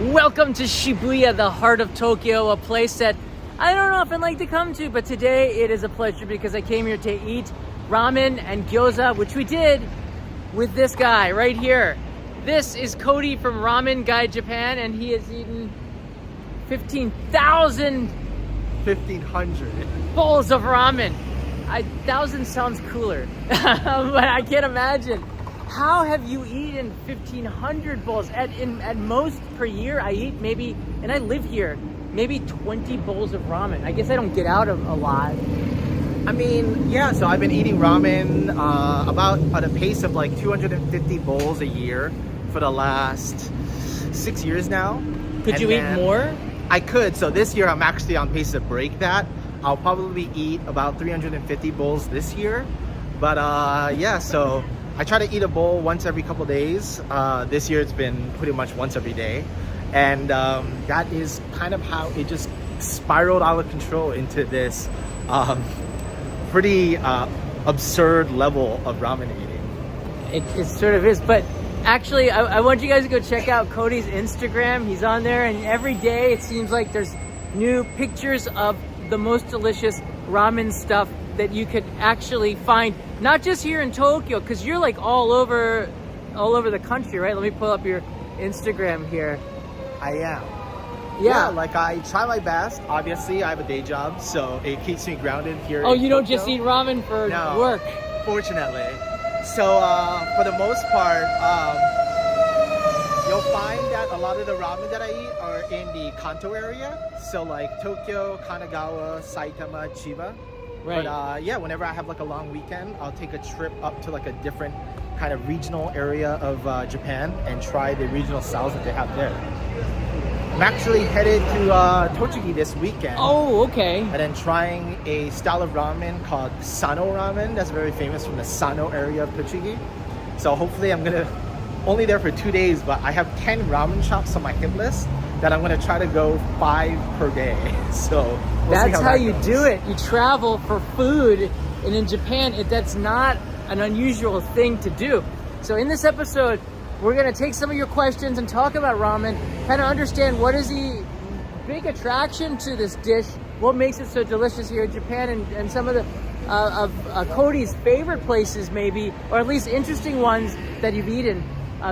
Welcome to Shibuya, the heart of Tokyo, a place that I don't often like to come to, but today it is a pleasure because I came here to eat ramen and gyoza, which we did with this guy right here. This is Cody from Ramen Guide Japan, and he has eaten 15,000 1,500 bowls of ramen. 1,000 sounds cooler, but I can't imagine. How have you eaten 1,500 bowls? At most per year, I eat maybe, and I live here, maybe 20 bowls of ramen. I guess I don't get out of a lot. I mean, yeah, so I've been eating ramen about at a pace of like 250 bowls a year for the last 6 years now. Could you eat more? I could. So this year I'm actually on pace to break that. I'll probably eat about 350 bowls this year. But yeah, so I try to eat a bowl once every couple days. This year it's been pretty much once every day. And that is kind of how it just spiraled out of control into this pretty absurd level of ramen eating. It sort of is, but actually I want you guys to go check out Cody's Instagram. He's on there, and every day it seems like there's new pictures of the most delicious ramen stuff that you could actually find, not just here in Tokyo, because you're like all over the country, right? Let me pull up your Instagram here. I am. Yeah, like I try my best. Obviously, I have a day job, so it keeps me grounded here. Oh, in you don't Tokyo. just eat ramen for No, work. Fortunately. So for the most part, you'll find that a lot of the ramen that I eat are in the Kanto area. So like Tokyo, Kanagawa, Saitama, Chiba. Right. But yeah, whenever I have like a long weekend, I'll take a trip up to like a different kind of regional area of Japan and try the regional styles that they have there. I'm actually headed to Tochigi this weekend. Oh, okay. And then trying a style of ramen called Sano ramen that's very famous from the Sano area of Tochigi. So hopefully I'm gonna only there for 2 days, but I have 10 ramen shops on my hit list that I'm gonna try to go 5 per day. So we'll see That's how that you goes. do it. You travel for food, and in Japan, that's not an unusual thing to do. So in this episode, we're gonna take some of your questions and talk about ramen, kind of understand what is the big attraction to this dish, what makes it so delicious here in Japan, and some of the Cody's favorite places maybe, or at least interesting ones that you've eaten.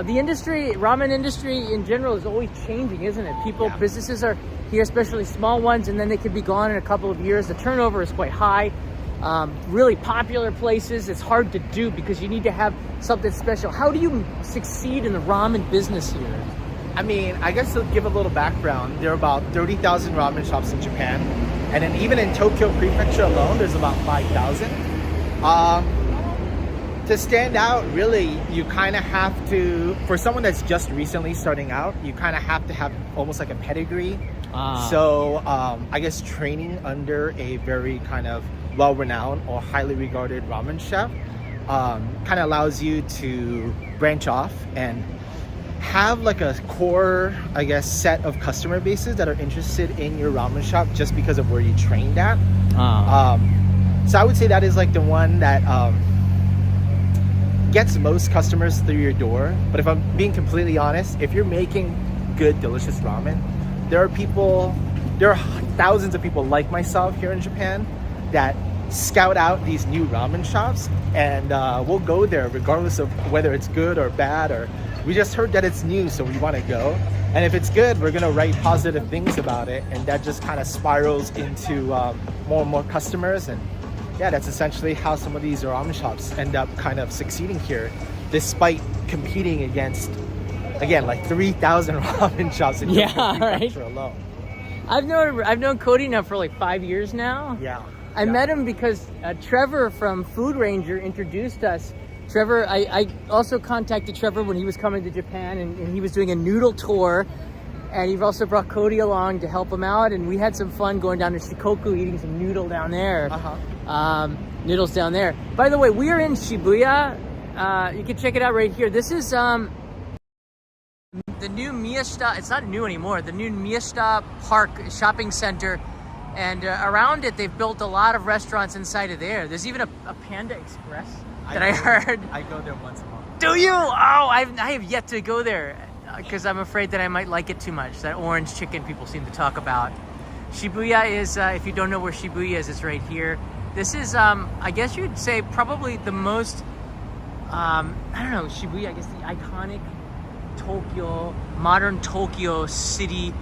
The industry, ramen industry in general, is always changing, isn't it? Yeah. Businesses are here, especially small ones, and then they could be gone in a couple of years. The turnover is quite high. Really popular places, it's hard to do because you need to have something special. How do you succeed in the ramen business here? I mean, I guess to give a little background, there are about 30,000 ramen shops in Japan. And then even in Tokyo Prefecture alone, there's about 5,000. To stand out, really, you kind of have to, for someone that's just recently starting out, you kind of have to have almost like a pedigree. So I guess training under a very kind of well-renowned or highly regarded ramen chef kind of allows you to branch off and have like a core, I guess, set of customer bases that are interested in your ramen shop just because of where you trained at. So I would say that is like the one that gets most customers through your door. But if I'm being completely honest, if you're making good, delicious ramen, there are thousands of people like myself here in Japan that scout out these new ramen shops, and we'll go there regardless of whether it's good or bad, or we just heard that it's new, so we want to go. And if it's good, we're gonna write positive things about it, and that just kind of spirals into more and more customers. And yeah, that's essentially how some of these ramen shops end up kind of succeeding here, despite competing against, again, like 3,000 ramen shops in Tokyo Prefecture alone. I've known Cody now for like 5 years now. Yeah. I met him because Trevor from Food Ranger introduced us. Trevor, I also contacted Trevor when he was coming to Japan, and he was doing a noodle tour, and he also brought Cody along to help him out, and we had some fun going down to Shikoku, eating some noodle down there. Noodles down there. By the way, we are in Shibuya. You can check it out right here. This is the new Miyashita, it's not new anymore, the new Miyashita Park shopping center. And around it, they've built a lot of restaurants inside of there. There's even a Panda Express that I heard. I go there once a month. Do you? Oh, I have yet to go there. because I'm afraid that I might like it too much. That orange chicken people seem to talk about. Shibuya is, if you don't know where Shibuya is, it's right here. This is, I guess you'd say, probably the most, I don't know, Shibuya, I guess the iconic Tokyo, modern Tokyo city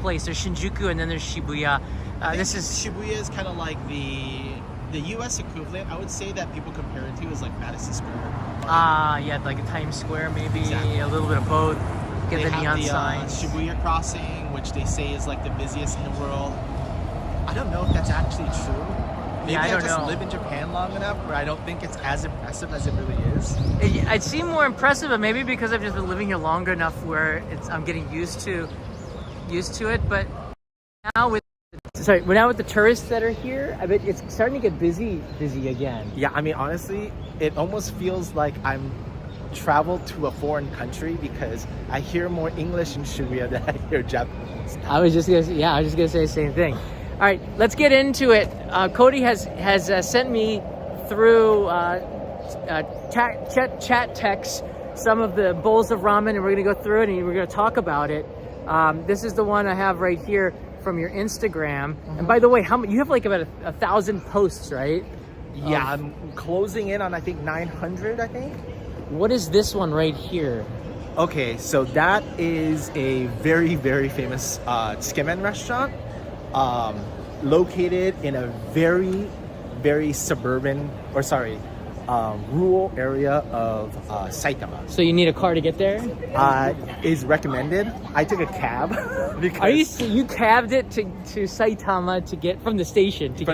place. There's Shinjuku and then there's Shibuya. Shibuya is kind of like the U.S. equivalent. I would say that people compare it to is like Madison Square. Yeah, like a Times Square, maybe. Exactly. A little bit of both. Get the neon signs. Shibuya crossing, which they say is like the busiest in the world. I don't know if that's actually true. Maybe I just live in Japan long enough where I don't think it's as impressive as it really is. It seemed more impressive, but maybe because I've just been living here long enough where I'm getting used to it. But now with the tourists that are here, I bet it's starting to get busy again. Yeah, I mean, honestly, it almost feels like I'm traveled to a foreign country because I hear more English in Shibuya than I hear Japanese. I was just gonna say the same thing. All right, let's get into it. Cody has sent me through chat text some of the bowls of ramen, and we're gonna go through it and we're gonna talk about it. This is the one I have right here from your Instagram. Mm-hmm. And by the way, you have like about 1,000 posts, right? Yeah, I'm closing in on I think 900. I think. What is this one right here? Okay, so that is a very, very famous tsukemen restaurant located in a very, very rural area of Saitama. So you need a car to get there? Is recommended. I took a cab because you cabbed it to Saitama to get from the station to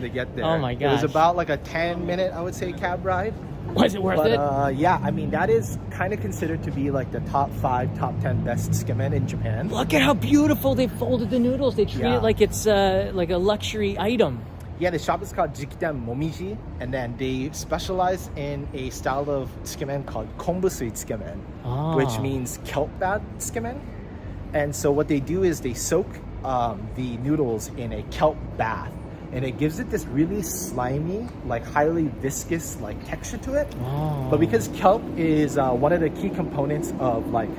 get there. Oh my gosh. It was about like a 10-minute, I would say, cab ride. Was it worth it? Yeah, I mean, that is kind of considered to be like the top 5, top 10 best tsukemen in Japan. Look at how beautiful they folded the noodles. They treat it like it's like a luxury item. Yeah, the shop is called Jikiden Momiji, and then they specialize in a style of tsukemen called kombusui tsukemen, which means kelp bath tsukemen. And so what they do is they soak the noodles in a kelp bath, and it gives it this really slimy, like highly viscous like texture to it. But because kelp is one of the key components of like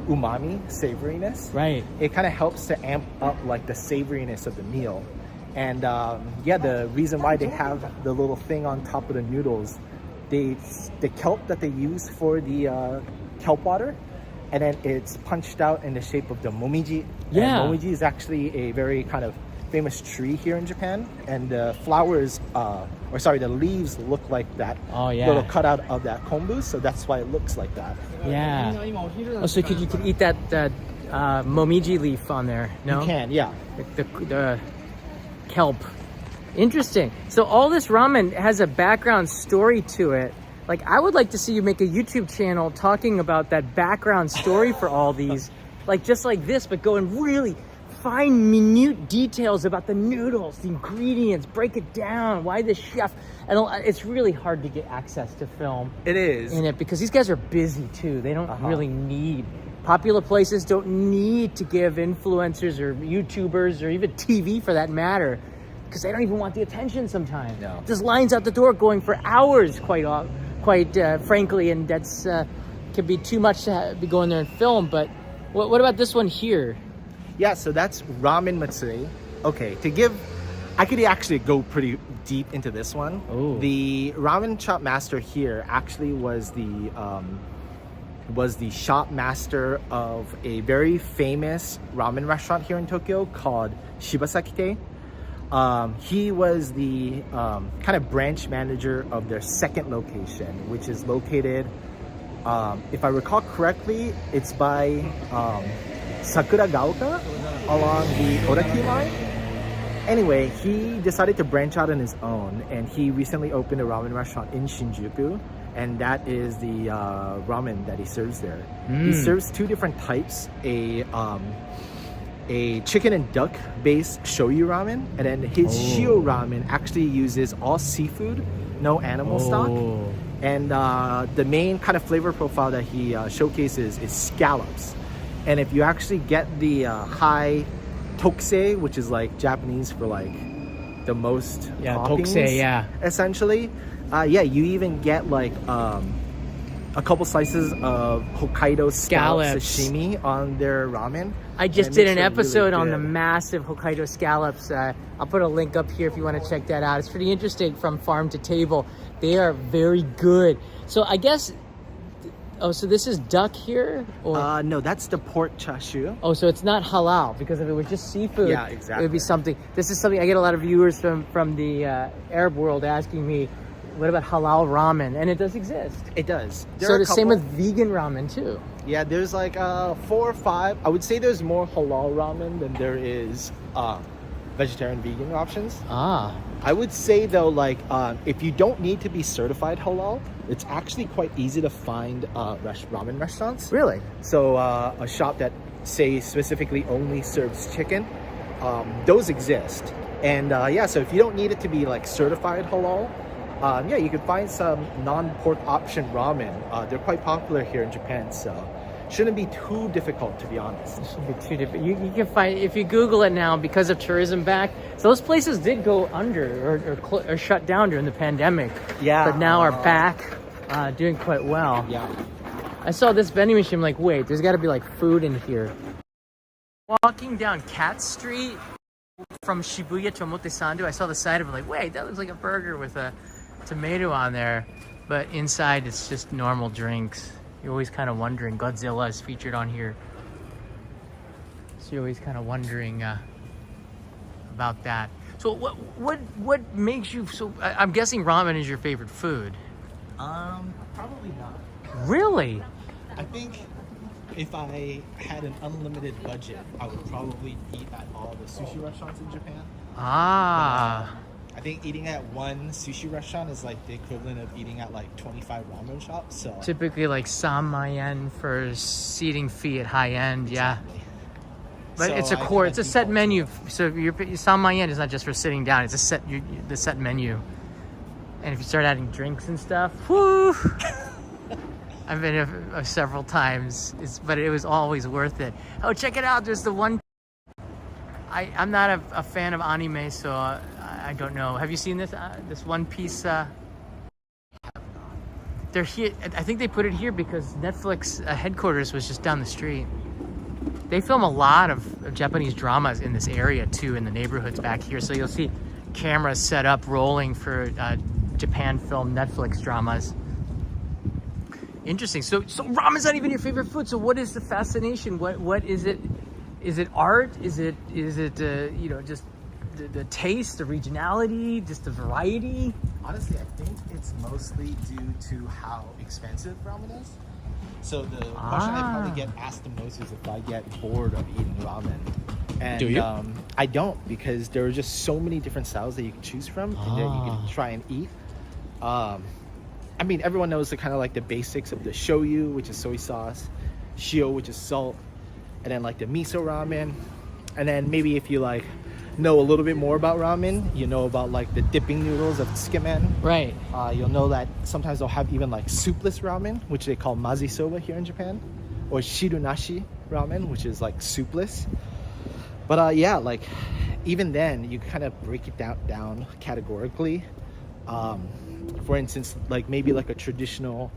umami, savoriness, right? It kind of helps to amp up like the savoriness of the meal. And the reason why they have the little thing on top of the noodles, the kelp that they use for the kelp water, and then it's punched out in the shape of the momiji. Yeah. And momiji is actually a very kind of famous tree here in Japan, and the flowers, the leaves look like that little cutout of that kombu, so that's why it looks like that. Yeah. Oh, so you could eat that momiji leaf on there? No, you can. Yeah. The kelp. Interesting. So all this ramen has a background story to it. Like, I would like to see you make a YouTube channel talking about that background story for all these, like just like this, but go in really fine, minute details about the noodles, the ingredients, break it down, why the chef. And it's really hard to get access to film. It is. In it, because these guys are busy too. They don't really need, popular places don't need to give influencers or YouTubers or even TV for that matter, because they don't even want the attention sometimes. No. There's lines out the door going for hours, quite frankly, and that's can be too much to be going there and film. But what about this one here? Yeah, so that's Ramen Matsuri. Okay, I could actually go pretty deep into this one. Ooh. The ramen shop master here actually was the shop master of a very famous ramen restaurant here in Tokyo called Shibasaki-te. He was the kind of branch manager of their second location, which is located, if I recall correctly, it's by Sakuragaoka along the Odaki line. Anyway, he decided to branch out on his own, and he recently opened a ramen restaurant in Shinjuku, and that is the ramen that he serves there. He serves 2 different types, a chicken and duck based shoyu ramen, and then his shio ramen actually uses all seafood, no animal stock. And the main kind of flavor profile that he showcases is scallops. And if you actually get the high tokse, which is like Japanese for like the most toppings, tokse, essentially, you even get like a couple slices of Hokkaido scallop Scallops. sashimi on their ramen. I just And it did an makes it really episode on the good. massive Hokkaido scallops. I'll put a link up here if you want to check that out. It's pretty interesting from farm to table. They are very good. So I guess, oh, so this is duck here? Or No, that's the pork chashu. oh, so it's not halal, because if it was just seafood, Yeah, it exactly. would be something. This is something I get a lot of viewers from the Arab world asking me, what about halal ramen? And it does exist. It does. There So are a the same couple- with vegan ramen too. Yeah, there's like 4 or 5. I would say there's more halal ramen than there is vegetarian vegan options. Ah, I would say though, like if you don't need to be certified halal, it's actually quite easy to find ramen restaurants. really? So a shop that say specifically only serves chicken, those exist. And yeah, so if you don't need it to be like certified halal, yeah, you can find some non-pork option ramen. They're quite popular here in Japan, so shouldn't be too difficult, to be honest. It should be too different. You can find, if you Google it now, because of tourism back, so those places did go under or shut down during the pandemic. Yeah. But now are back, doing quite well. Yeah. I saw this vending machine. I'm like, wait, there's got to be like food in here. Walking down Cat Street from Shibuya to Omotesando, I saw the side of it. Like, wait, that looks like a burger with a tomato on there, but inside it's just normal drinks. You're always kind of wondering. Godzilla is featured on here, so you're always kind of wondering about that. So what makes you so? I'm guessing ramen is your favorite food. Probably not. Really? I think if I had an unlimited budget, I would probably eat at all the sushi restaurants in Japan. Ah. I think eating at one sushi restaurant is like the equivalent of eating at like 25 ramen shops. So Typically like 3万yen for seating fee at high end, yeah. But So it's a I core, kinda it's a set default to menu. that. So your 3万yen is not just for sitting down; it's a set, the set menu. And if you start adding drinks and stuff, whoo! I've been several times, but it was always worth it. Oh, check it out! There's the one. I'm not a fan of anime, so I don't know. Have you seen this? This One Piece. They're here. I think they put it here because Netflix headquarters was just down the street. They film a lot of Japanese dramas in this area too, in the neighborhoods back here. So you'll see cameras set up, rolling for Japan film Netflix dramas. Interesting. So ramen's not even your favorite food. So what is the fascination? What is it? Is it art? Is it you know, just the taste, the regionality, just the variety? honestly, I think it's mostly due to how expensive ramen is. So the question I probably get asked the most is if I get bored of eating ramen. And Do you? I don't, because there are just so many different styles that you can choose from and that you can try and eat. I mean, everyone knows the kind of like the basics of the shoyu, which is soy sauce, shio, which is salt, and then like the miso ramen. And then maybe if you like know a little bit more about ramen, you know about like the dipping noodles of tsukemen. Right. You'll know that sometimes they'll have even like soupless ramen, which they call mazi soba here in Japan, or shirunashi ramen, which is like soupless. But yeah, like even then you kind of break it down categorically. For instance, like maybe like a traditional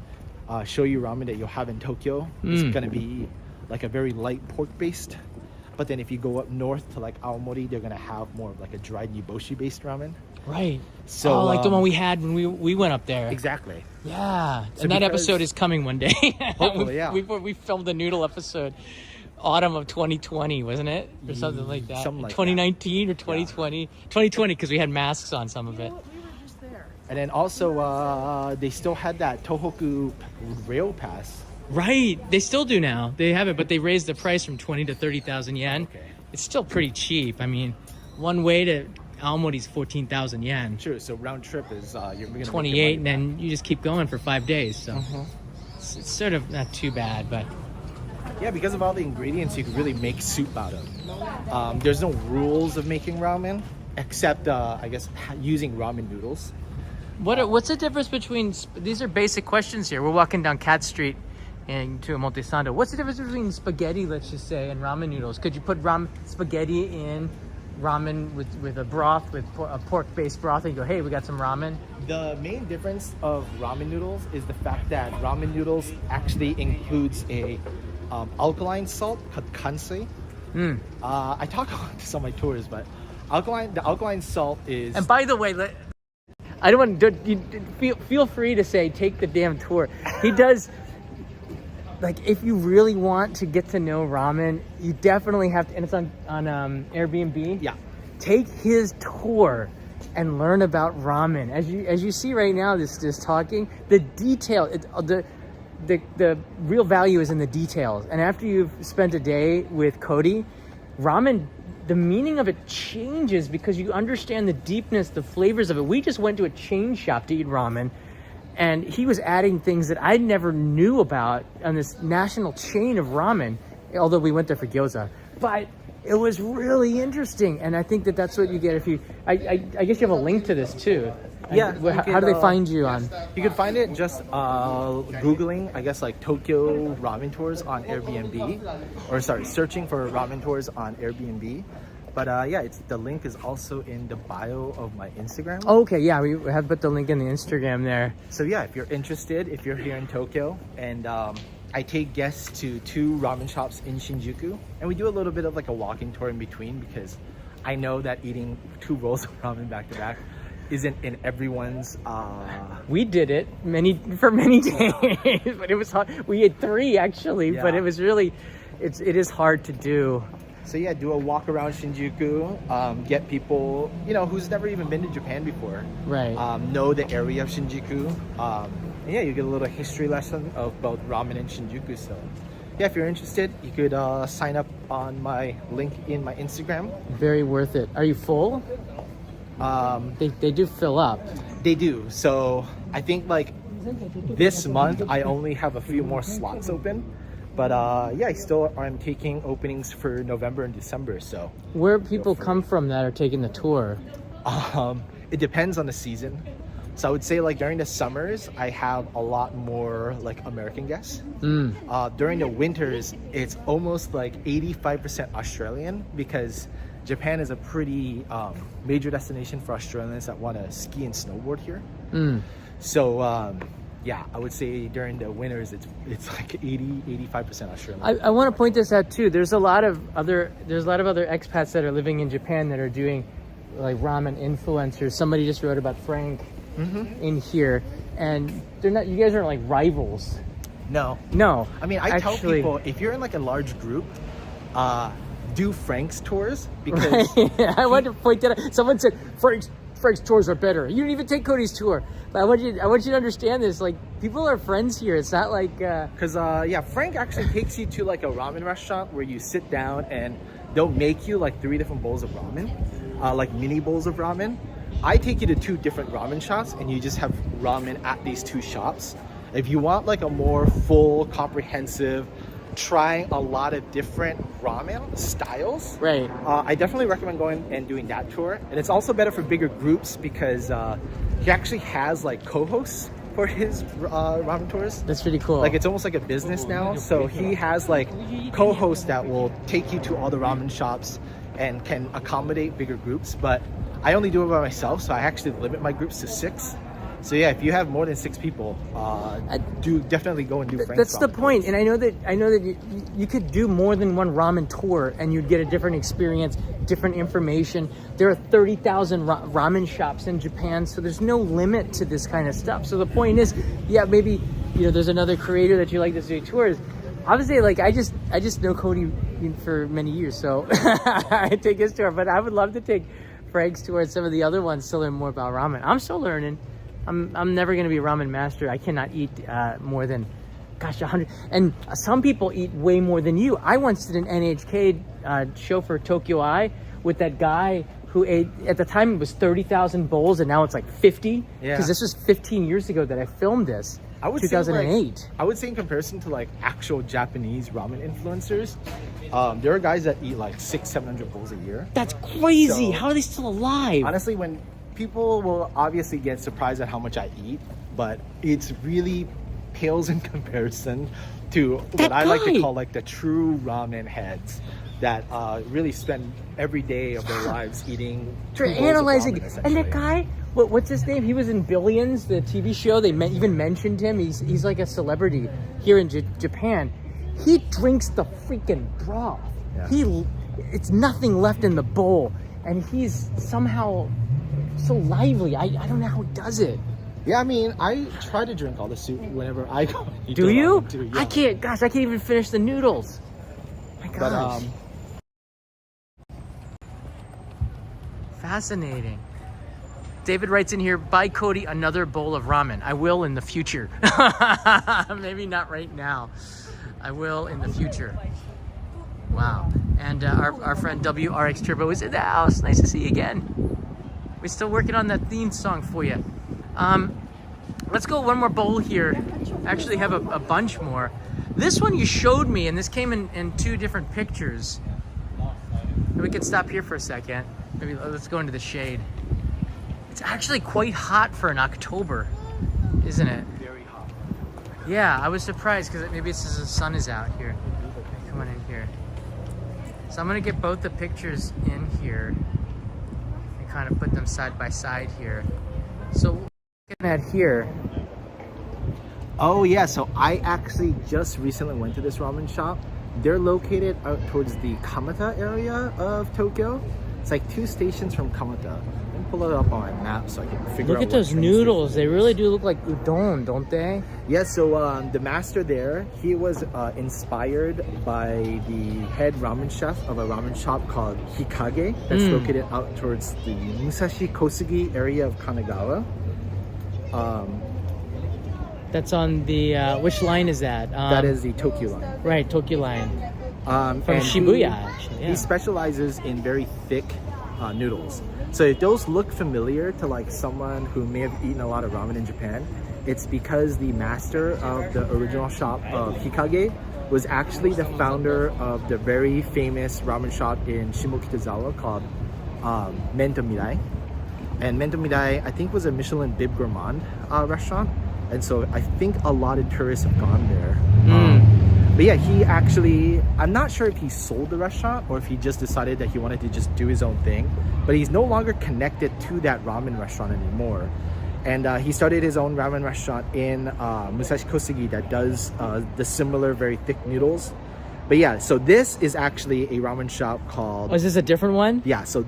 shoyu ramen that you'll have in Tokyo is gonna be like a very light pork based. But then if you go up north to like Aomori, they're gonna have more of like a dried niboshi based ramen. Right. So like the one we had when we went up there. Exactly. Yeah. So And that because- episode is coming one day. Hopefully, yeah. We filmed a noodle episode autumn of 2020, wasn't it? Or something like that. Something like that. 2019 or 2020. 2020 because we had masks on some of it. And then also they still had that Tohoku rail pass. Right. They still do now. They have it, but they raised the price from 20 to 30,000 yen. Okay. It's still pretty cheap. I mean, one way to Aomori is 14,000 yen. Sure. So round trip is you're gonna 28, and then you just keep going for 5 days. So it's sort of not too bad, but yeah, because of all the ingredients, you can really make soup out of. There's no rules of making ramen except I guess using ramen noodles. what's the difference between these are basic questions here. We're walking down Cat Street and to Omotesando. What's the difference between spaghetti, let's just say, and ramen noodles? Could you put spaghetti in ramen with a broth, with a pork-based broth, and you go, hey, we got some ramen? The main difference of ramen noodles is the fact that ramen noodles actually includes a alkaline salt called kansei. I talk about this on my tours, but the alkaline salt is. And by the way, I don't want to feel free to say take the damn tour. He does. Like, if you really want to get to know ramen, you definitely have to, and it's on Airbnb. Yeah. Take his tour and learn about ramen. As you see right now, this talking, the detail, the real value is in the details. And after you've spent a day with Cody, ramen, the meaning of it changes because you understand the deepness, the flavors of it. We just went to a chain shop to eat ramen, and he was adding things that I never knew about on this national chain of ramen, although we went there for gyoza. But it was really interesting, and I think that's what you get if you... I guess you have a link to this too. Yeah. How do they find you on? You can find it just Googling, I guess, like Tokyo ramen tours on Airbnb. Or sorry, searching for ramen tours on Airbnb. But yeah, the link is also in the bio of my Instagram. Oh, okay, yeah, we have put the link in the Instagram there. So yeah, if you're interested, if you're here in Tokyo, and I take guests to 2 ramen shops in Shinjuku, and we do a little bit of like a walking tour in between, because I know that eating 2 bowls of ramen back to back isn't in everyone's... We did it for many days, but it was hard. We had 3 actually, Yeah. but it was really, it is hard to do. So yeah, do a walk around Shinjuku, get people, who's never even been to Japan before. Right. Know the area of Shinjuku. And yeah, you get a little history lesson of both ramen and Shinjuku. So yeah, if you're interested, you could sign up on my link in my Instagram. Very worth it. Are you full? They do fill up. They do. So I think like this month, I only have a few more slots open. But yeah, I'm taking openings for November and December. So Where people come from that are taking the tour? it depends on the season. So I would say like during the summers, I have a lot more like American guests. During the winters, it's almost like 85% Australian, because Japan is a pretty major destination for Australians that want to ski and snowboard here. So yeah, I would say during the winters, it's like 85% Australian. I want to point this out too. There's a lot of other expats that are living in Japan that are doing like ramen influencers. Somebody just wrote about Frank in here, and they're not. You guys aren't like rivals. No. I mean, I tell people, if you're in like a large group, do Frank's tours, because I want to point that out. Someone said Frank's tours are better. You didn't even take Cody's tour. But I want you to understand this. Like, people are friends here. It's not like because yeah, Frank actually takes you to like a ramen restaurant where you sit down and they'll make you like 3 different bowls of ramen, like mini bowls of ramen. I take you to 2 different ramen shops, and you just have ramen at these 2 shops. If you want like a more full, comprehensive, trying a lot of different ramen styles, right? I definitely recommend going and doing that tour. And it's also better for bigger groups, because he actually has like co-hosts for his ramen tours. That's pretty cool. Like, it's almost like a business now. So he has like co-hosts that will take you to all the ramen shops and can accommodate bigger groups. But I only do it by myself, so I actually limit my groups to 6. So yeah, if you have more than 6 people, do definitely go and do Frank's. That's the point. And I know that you could do more than one ramen tour, and you'd get a different experience, different information. There are 30,000 ramen shops in Japan, so there's no limit to this kind of stuff. So the point is, yeah, maybe there's another creator that you like to do tours. Obviously, like I just know Cody for many years, so I take his tour. But I would love to take Frank's tour and some of the other ones to learn more about ramen. I'm still learning. I'm never going to be a ramen master. I cannot eat more than, 100. And some people eat way more than you. I once did an NHK show for Tokyo Eye with that guy who ate, at the time it was 30,000 bowls, and now it's like 50. Yeah. Because this was 15 years ago that I filmed this. I would 2008. Say I would say in comparison to like actual Japanese ramen influencers, there are guys that eat like 600-700 bowls a year. That's crazy. So, how are they still alive? Honestly, when people will obviously get surprised at how much I eat, but it's really pales in comparison to what I like to call like the true ramen heads. that really spend every day of their lives eating. They're analyzing, and that guy, what's his name? He was in Billions, the TV show. They even mentioned him. He's like a celebrity here in Japan. He drinks the freaking broth. Yeah. It's nothing left in the bowl, and he's somehow so lively. I don't know how he does it. Yeah, I mean, I try to drink all the soup whenever I go. Do you? Too, yeah. I can't even finish the noodles. My gosh. Fascinating. David writes in here, buy Cody another bowl of ramen. I will in the future. Maybe not right now. I will in the future. Wow. And our friend WRX Turbo is in the house. Nice to see you again. We're still working on that theme song for you. Let's go one more bowl here. Actually have a bunch more. This one you showed me, and this came in 2 different pictures. We could stop here for a second. Maybe let's go into the shade. It's actually quite hot for an October, isn't it? Very hot. Yeah, I was surprised because maybe it's because the sun is out here. Come on in here. So I'm gonna get both the pictures in here and kind of put them side by side here. So looking at here. Oh yeah, so I actually just recently went to this ramen shop. They're located out towards the Kamata area of Tokyo. It's like 2 stations from Kamata. Let me pull it up on my map so I can figure out. Look at those noodles. They really do look like udon, don't they? Yeah, so the master there, he was inspired by the head ramen chef of a ramen shop called Hikage that's located out towards the Musashi Kosugi area of Kanagawa. That's on the, which line is that? That is the Tokyo line. Right, Tokyo line. From and Shibuya, actually. Yeah. He specializes in very thick noodles. So if those look familiar to like someone who may have eaten a lot of ramen in Japan, it's because the master of the original shop of Hikage was actually the founder of the very famous ramen shop in Shimokitazawa called Mento Mirai. And Mento Mirai, I think, was a Michelin Bib Gourmand restaurant. And so I think a lot of tourists have gone there. But yeah, he actually, I'm not sure if he sold the restaurant or if he just decided that he wanted to just do his own thing. But he's no longer connected to that ramen restaurant anymore. And he started his own ramen restaurant in Musashi Kosugi that does the similar very thick noodles. But yeah, so this is actually a ramen shop called... Oh, is this a different one? Yeah, so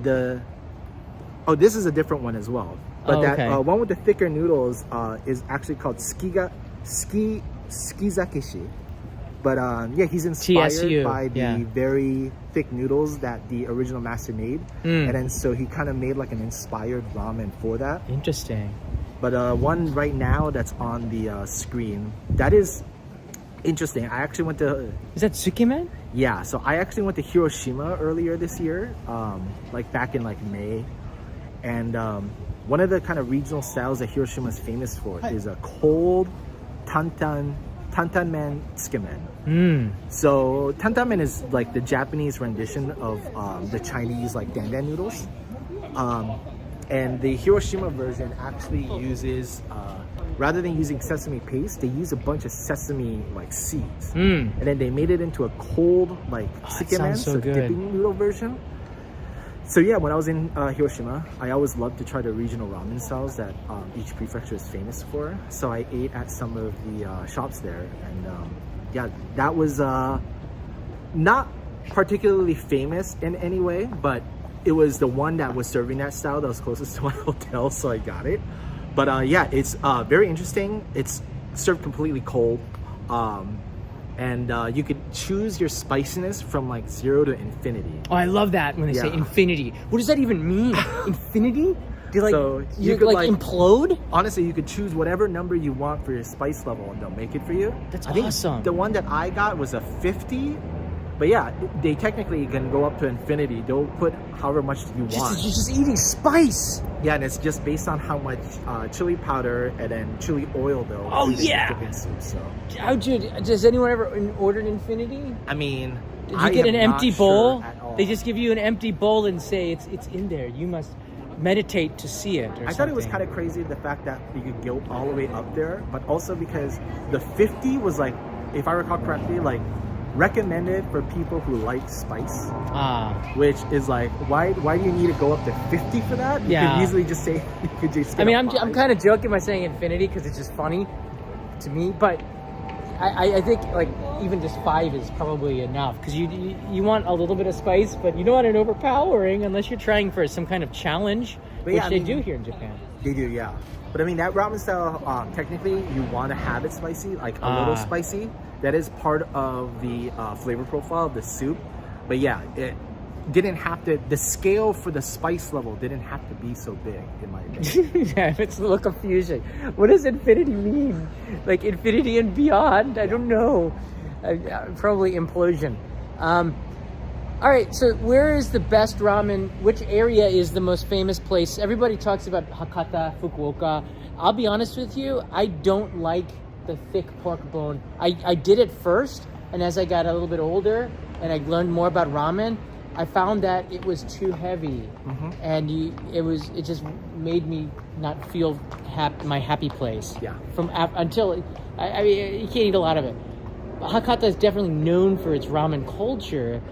oh, this is a different one as well. But okay. That one with the thicker noodles is actually called Skizakeshi. But yeah, he's inspired TSU, by the very thick noodles that the original master made. And then so he kind of made like an inspired ramen for that. Interesting. But one right now that's on the screen, that is interesting. I actually went to... Is that Tsukemen? Yeah, so I actually went to Hiroshima earlier this year, like back in like May. And one of the kind of regional styles that Hiroshima is famous for is a cold tantanmen tsukemen. So tantanmen is like the Japanese rendition of the Chinese like dandan noodles. And the Hiroshima version actually uses, rather than using sesame paste, they use a bunch of sesame like seeds. And then they made it into a cold like tsukemen, so dipping noodle version. So yeah, when I was in Hiroshima, I always loved to try the regional ramen styles that each prefecture is famous for. So I ate at some of the shops there, and yeah, that was not particularly famous in any way, but it was the one that was serving that style that was closest to my hotel, so I got it. But yeah, it's very interesting. It's served completely cold. And you could choose your spiciness from like 0 to infinity. Oh, I love that when they say infinity. What does that even mean? Infinity? Do like, so you could like implode? Honestly, you could choose whatever number you want for your spice level and they'll make it for you. That's awesome. Think the one that I got was a 50. But yeah, they technically can go up to infinity. They'll put however much you want. You're just eating spice. Yeah, and it's just based on how much chili powder and then chili oil they'll dip in soup. So. Does anyone ever order an infinity? I mean, did you get an empty bowl? They just give you an empty bowl and say it's in there. You must meditate to see it. I thought it was kind of crazy the fact that you could go all the way up there, but also because the 50 was like, if I recall correctly, like recommended for people who like spice. Which is like, why do you need to go up to 50 for that? You could easily just say, you could just get I'm kind of joking by saying infinity because it's just funny to me, but I think like even just 5 is probably enough because you want a little bit of spice, but you don't want it overpowering unless you're trying for some kind of challenge, which they do here in Japan. They do, yeah. But I mean, that ramen style, technically, you want to have it spicy, like a little spicy. That is part of the flavor profile of the soup. But yeah, it didn't have to, the scale for the spice level didn't have to be so big, in my opinion. Yeah, it's a little confusing. What does infinity mean? Like infinity and beyond? I don't know. Probably implosion. All right, so where is the best ramen? Which area is the most famous place? Everybody talks about Hakata, Fukuoka. I'll be honest with you, I don't like the thick pork bone. I did it first, and as I got a little bit older and I learned more about ramen, I found that it was too heavy, and it just made me not feel my happy place. Yeah. Until I mean, you can't eat a lot of it. Hakata is definitely known for its ramen culture.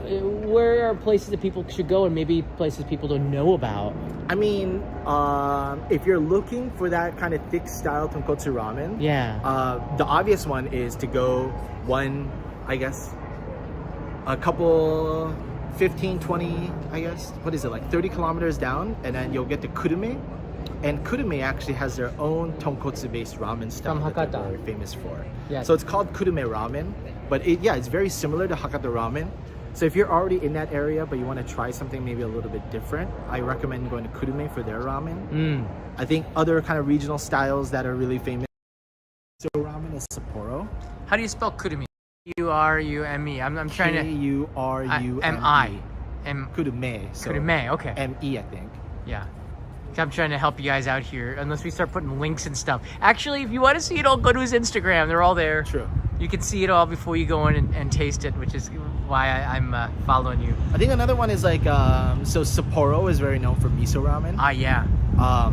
Where are places that people should go and maybe places people don't know about? I mean, if you're looking for that kind of thick style tonkotsu ramen, the obvious one is to go a couple 15, 20, I guess, what is it, like 30 kilometers down, and then you'll get to Kurume. And Kurume actually has their own tonkotsu-based ramen style that they're very famous for. Yeah. So it's called Kurume ramen, but it's very similar to Hakata ramen. So if you're already in that area, but you want to try something maybe a little bit different, I recommend going to Kurume for their ramen. I think other kind of regional styles that are really famous. So ramen is Sapporo. How do you spell Kurume? Kurume. I'm trying to. Kurume. Kurume. So Kurume. Okay. M-E, I think. Yeah. I'm trying to help you guys out here, unless we start putting links and stuff. Actually, if you want to see it all, go to his Instagram. They're all there. True. You can see it all before you go in and taste it, which is why I'm following you. I think another one is like, so Sapporo is very known for miso ramen. Yeah.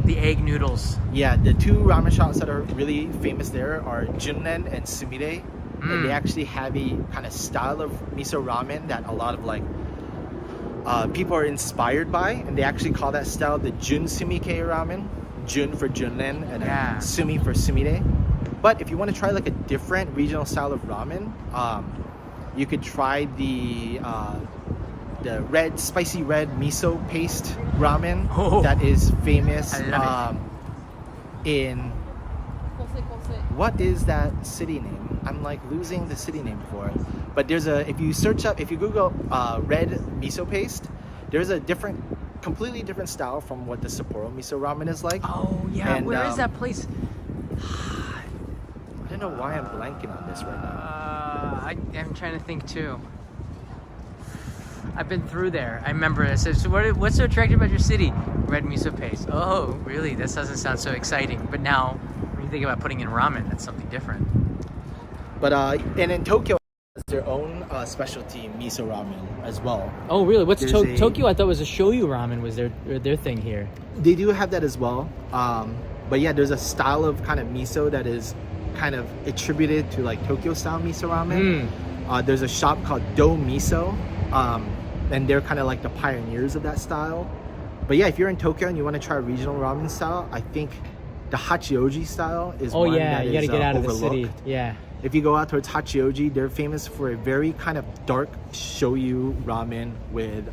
The egg noodles. Yeah, the two ramen shops that are really famous there are Junren and Sumire. And they actually have a kind of style of miso ramen that a lot of like people are inspired by, and they actually call that style the Jun Sumike ramen. Jun for Junren and then Sumi for Sumire. But if you want to try like a different regional style of ramen, you could try the spicy red miso paste ramen that is famous in what is that city name? I'm like losing the city name for it. But there's if you Google red miso paste, there's a completely different style from what the Sapporo miso ramen is like. Oh yeah, and, where is that place? I don't know why I'm blanking on this right now. I'm trying to think too. I've been through there. I remember it. So what's so attractive about your city? Red miso paste. Oh, really? This doesn't sound so exciting. But now, when you think about putting in ramen, that's something different. But and in Tokyo has their own specialty miso ramen as well. Oh, really? What's Tokyo? I thought was a Shoyu ramen was their thing here. They do have that as well. But yeah, there's a style of kind of miso that is kind of attributed to like Tokyo style miso ramen. There's a shop called Do Miso, and they're kind of like the pioneers of that style. But yeah, if you're in Tokyo and you want to try regional ramen style, I think the Hachioji style is one that you gotta get out overlooked. of the city. Yeah. If you go out towards Hachioji, they're famous for a very kind of dark shoyu ramen with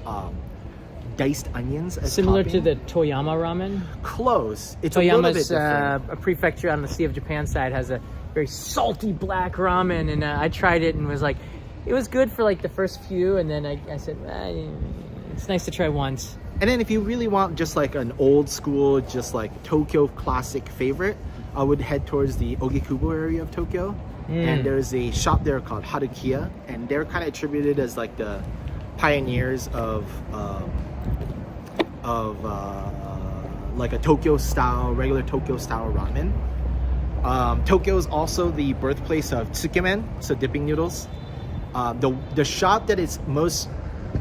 diced onions as similar topping. to the Toyama ramen. Close. It's a little bit different. A prefecture on the Sea of Japan side has a very salty black ramen, and I tried it and was like, it was good for like the first few, and then I said, it's nice to try once. And then if you really want just like an old school, just like Tokyo classic favorite, I would head towards the Ogikubo area of Tokyo. And there's a shop there called Harukiya, and they're kind of attributed as like the pioneers of like a Tokyo style, regular Tokyo style ramen. Tokyo is also the birthplace of tsukemen, so dipping noodles. The shop that is most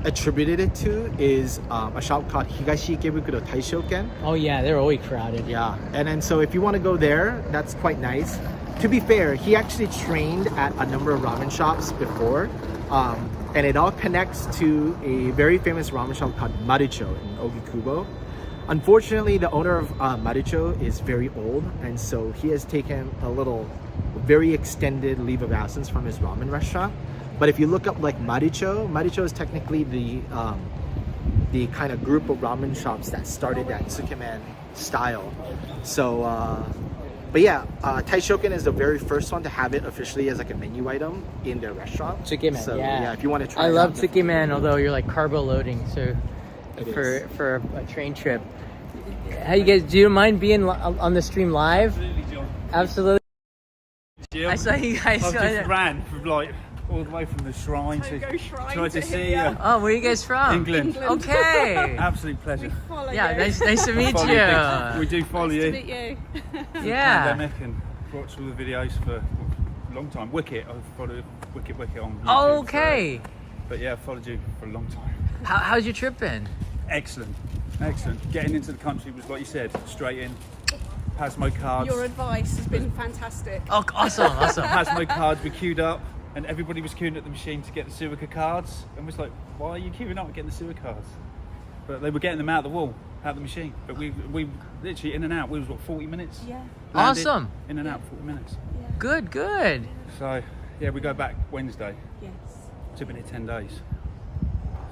attributed it to is a shop called Higashi Ikebukuro Taishoken. Oh yeah, they're always crowded. Yeah, and then so if you want to go there, that's quite nice. to be fair, he actually trained at a number of ramen shops before, and it all connects to a very famous ramen shop called Maricho in Ogikubo. Unfortunately, the owner of Maricho is very old, and so he has taken a very extended leave of absence from his ramen restaurant. But if you look up like Maricho is technically the kind of group of ramen shops that started that Tsukemen style. So, but yeah, Taishoken is the very first one to have it officially as like a menu item in their restaurant. Tsukemen, so, yeah. If you want to try I it love out, Tsukemen, although you're like carbo loading, so It for a train trip. How you guys, do you mind being on the stream live? Absolutely, John. Absolutely. Jim, I saw you guys. I've just ran from like all the way from the shrine to try to see you. Oh, where are you guys from? England. Okay. Absolute pleasure. Yeah, nice to meet Follow you. We do follow you. Nice to meet you. Yeah. Pandemic and watched all the videos for a long time. Wicket, I've followed Wicket on YouTube. Oh, okay. But yeah, I've followed you for a long time. How's your trip been? Excellent. Getting into the country was, like you said, straight in. Pasmo cards. Your advice has been fantastic. Oh, awesome. Pasmo cards, we queued up, and everybody was queuing at the machine to get the Suica cards, and was like, why are you queuing up getting the Suica cards? But they were getting them out of the wall, out of the machine. But we literally in and out. We was what, 40 minutes? Yeah. Landed, Awesome. In and out 40 minutes. Yeah. Good. So yeah, we go back Wednesday. Yes. It's been here 10 days.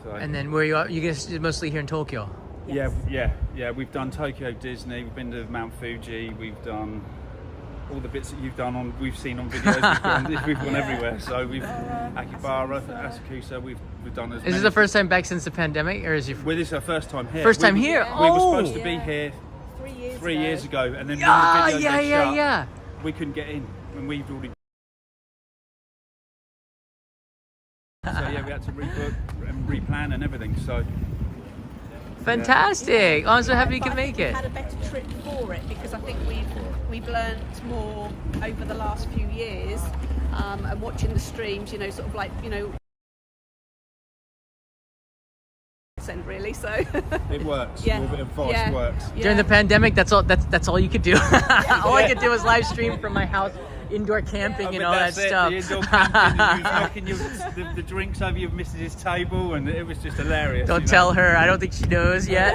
So And then where you are? You guys mostly here in Tokyo. Yes. yeah. We've done Tokyo Disney. We've been to Mount Fuji. We've done all the bits that you've done we've seen on videos. We've gone everywhere. So we've Akibara, Asakusa. We've done as. Is this the first time back since the pandemic, or is your Well, this is our first time here. first time here? We were Oh. supposed to be here 3 years ago, and then Yeah, when the video got shut, yeah. we couldn't get in, and we've already. So yeah, we had to rebook and replan and everything. So Fantastic. Oh, I'm so happy you But can I think make it. We've had a better trip for it because I think we've learnt more over the last few years, and watching the streams, sort of like, really. So it works. Yeah. A little bit of advice Yeah. works. During the pandemic, that's all you could do. All I could do was live stream from my house, indoor camping, and all that That's it, stuff. the indoor camping, and you was knocking the drinks over your missus's table, and it was just hilarious. Don't tell her. I don't think she knows yet.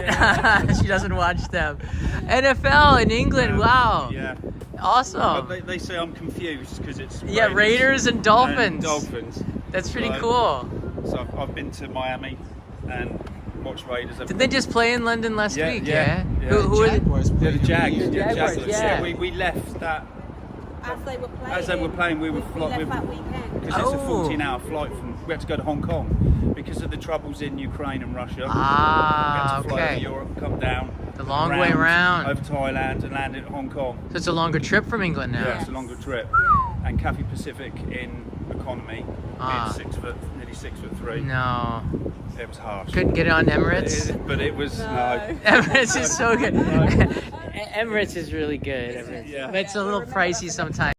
She doesn't watch them. NFL in England. Wow. Yeah. Awesome. But they say I'm confused because it's Yeah, Raiders and Dolphins. And Dolphins. That's pretty So- cool. So I've been to Miami and watched Raiders. Did they just play in London last week? Yeah. Who are the? Yeah, the Jags. Jaguars, yeah. We left that as they were playing, we left that weekend. because it's a Oh. 14-hour flight we had to go to Hong Kong because of the troubles in Ukraine and Russia. Ah, we had to fly okay. to Europe, come down The long way round. over Thailand and land in Hong Kong. So it's a longer trip from England now. Yeah, it's a longer trip. Yeah. And Cathay Pacific in economy, Ah. nearly 6'3". No, It was harsh. couldn't get on Emirates. But it was no. Emirates is so good. Emirates is really good. Emirates. Yeah. But it's a little pricey sometimes.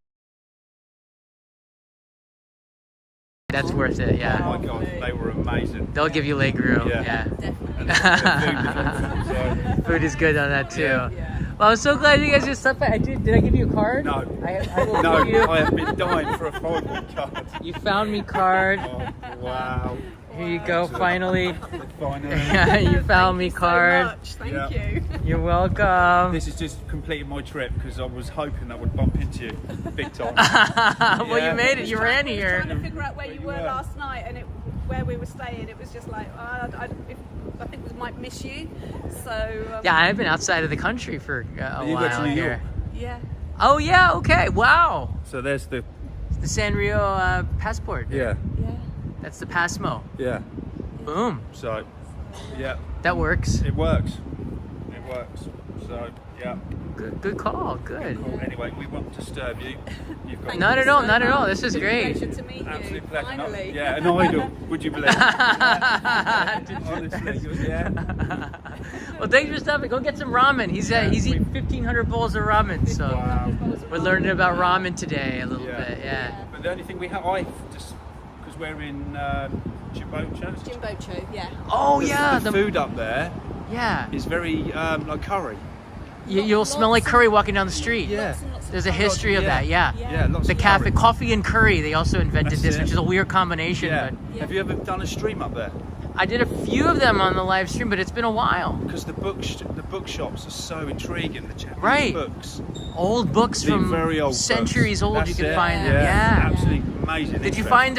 That's worth it. Oh Yeah, my god, they were amazing. they'll give you leg room. Yeah. Yeah. Definitely. And the food was awesome, Food is good on that too. Yeah. Well, I'm so glad you guys just stopped by. Did I give you a card? No. I will No, give you. I have been dying for a 5-week card. You found me card. Oh, wow. Here you go. Finally, Finally. you found me Thank you so card. much. Thank Yeah. you. You're welcome. This has just completed my trip because I was hoping I would bump into you big time. Well, Yeah. you made it. You ran Trying here. to figure out where you were were. last night and where we were staying. It was just like, I think we might miss you. So Yeah, I've been outside of the country for a You while went to New here. yeah. Oh yeah. Okay. Wow. So there's the The Sanrio passport. yeah. That's the Pasmo. Yeah. Boom. So yeah, That works. it works. It works. So yeah. Good call. Good. Anyway, we won't disturb you. You've got Thank Not you at all, so not at all. much. This is It's been a great. Pleasure to meet you. absolute pleasure. Finally. Yeah, an idol. Would you believe? Honestly, yeah. Well, thanks for stopping. Go get some ramen. He's eating 1,500 bowls of ramen. So Wow. we're learning about ramen today a little Yeah. bit. Yeah. But the only thing we have, just because we're in Chibocha. Jimbocho, yeah. Oh yeah. The food up there Yeah. is very like curry. You'll smell like curry walking down the street. Yeah. Lots and lots There's a history of that, yeah. Yeah, lots The of cafe, curry. coffee and curry, they also invented That's this, it. which is a weird combination. Yeah. But Have you ever done a stream up there? I did a few of them on the live stream, but it's been a while. Because the bookshops are so intriguing. The Japanese Right. books. Old books The from very old centuries books. old, That's you can it. find them. Yeah. Absolutely amazing. Did you interest. find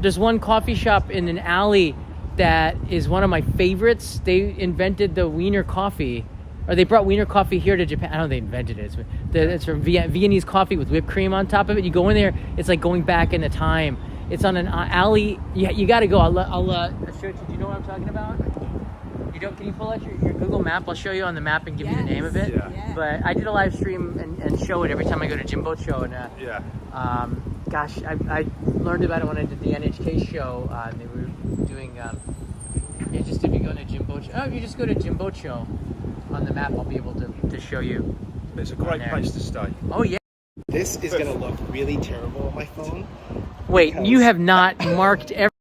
there's one coffee shop in an alley that is one of my favorites. They invented the Wiener coffee, or they brought Wiener coffee here to Japan. I don't know if they invented it. It's from Viennese coffee with whipped cream on top of it. You go in there, it's like going back into time. It's on an alley. You got to go. I'll show it to you. Do you know what I'm talking about? You don't? Can you pull out your Google map? I'll show you on the map and give you the name of it. Yeah. But I did a live stream and show it every time I go to Jimbocho. And Yeah. gosh, I learned about it when I did the NHK show. They were doing just if you go to Jimbocho. Oh, if you just go to Jimbocho on the map, I'll be able to show you. It's a great there. place to stay. Oh yeah. This is gonna look really terrible on my phone. Wait, you have not marked every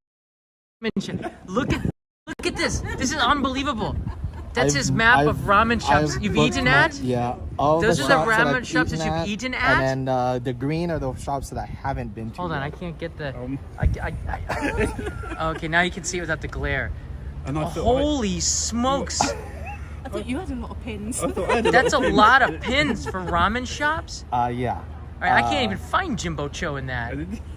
mention. Look at this. This is unbelievable. That's his map of ramen shops. You've eaten at? Yeah. All Those the are the shops that ramen I've shops that you've eaten at? And then the green are the shops that I haven't been to. Hold on, yet. I can't get the. Okay, now you can see it without the glare. And I thought Holy smokes! I thought you had a lot of pins. I thought I had That's a lot of pins for ramen shops. Yeah. All right, I can't even find Jimbocho in that.